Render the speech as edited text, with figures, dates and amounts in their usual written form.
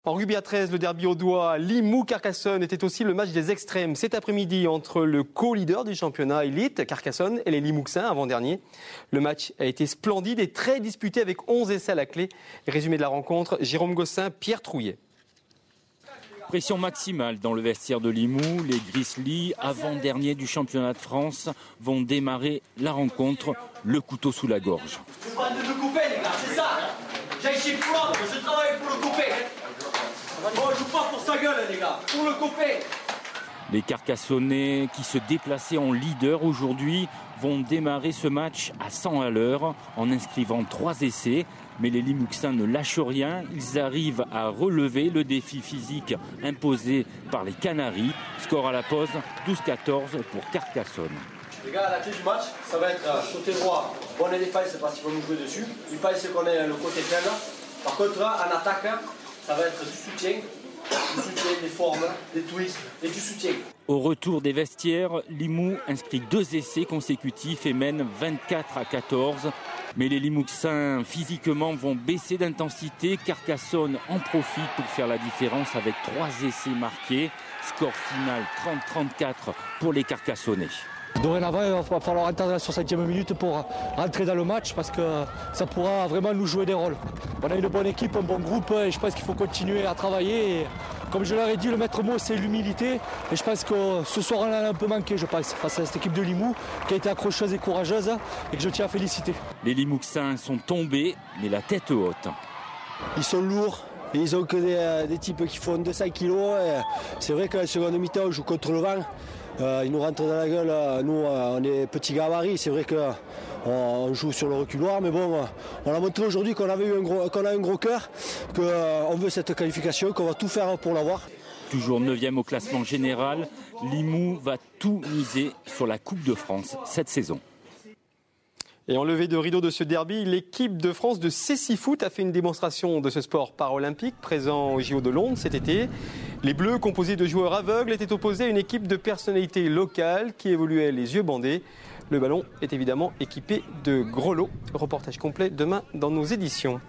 En rugby à 13, le derby audois Limoux-Carcassonne était aussi le match des extrêmes cet après-midi entre le co-leader du championnat élite, Carcassonne, et les Limouxins avant-dernier. Le match a été splendide et très disputé avec 11 essais à la clé. Résumé de la rencontre, Jérôme Gossin, Pierre Trouillet. Pression maximale dans le vestiaire de Limoux. Les Grizzlies, avant-dernier du championnat de France, vont démarrer la rencontre, le couteau sous la gorge. Je parle de me couper, les gars, c'est ça. J'ai chez Poulard, je travaille pour le couper. Bon, je joue pas pour sa gueule, les gars, pour le couper. Les Carcassonnais, qui se déplaçaient en leader aujourd'hui, vont démarrer ce match à 100 à l'heure en inscrivant 3 essais. Mais les Limouxins ne lâchent rien. Ils arrivent à relever le défi physique imposé par les Canaries. Score à la pause, 12-14 pour Carcassonne. Les gars, la clé du match, ça va être côté droit. Bon, on a des failles, c'est parce qu'ils vont nous jouer dessus. Les failles, c'est qu'on est le côté faible. Par contre, là, en attaque, ça va être du soutien, des formes, des twists et du soutien. Au retour des vestiaires, Limoux inscrit 2 essais consécutifs et mène 24-14. Mais les Limouxins, physiquement, vont baisser d'intensité. Carcassonne en profite pour faire la différence avec 3 essais marqués. Score final 30-34 pour les Carcassonnais. Dorénavant, il va falloir attendre la 60e minute pour rentrer dans le match parce que ça pourra vraiment nous jouer des rôles. On a une bonne équipe, un bon groupe et je pense qu'il faut continuer à travailler. Et comme je leur ai dit, le maître mot c'est l'humilité. Et je pense que ce soir on en a un peu manqué, je pense, face à cette équipe de Limoux qui a été accrocheuse et courageuse et que je tiens à féliciter. Les Limouxins sont tombés, mais la tête haute. Ils sont lourds. Et ils ont que des types qui font 200 kilos. C'est vrai qu'en seconde mi-temps, on joue contre le vent. Ils nous rentrent dans la gueule. Nous, on est petits gabarits. C'est vrai qu'on joue sur le reculoir. Mais bon, on a montré aujourd'hui qu'on a un gros cœur, qu'on veut cette qualification, qu'on va tout faire pour l'avoir. Toujours 9e au classement général, Limoux va tout miser sur la Coupe de France cette saison. Et en levée de rideau de ce derby, l'équipe de France de cécifoot a fait une démonstration de ce sport paralympique présent au JO de Londres cet été. Les Bleus, composés de joueurs aveugles, étaient opposés à une équipe de personnalités locales qui évoluait les yeux bandés. Le ballon est évidemment équipé de gros lots. Reportage complet demain dans nos éditions.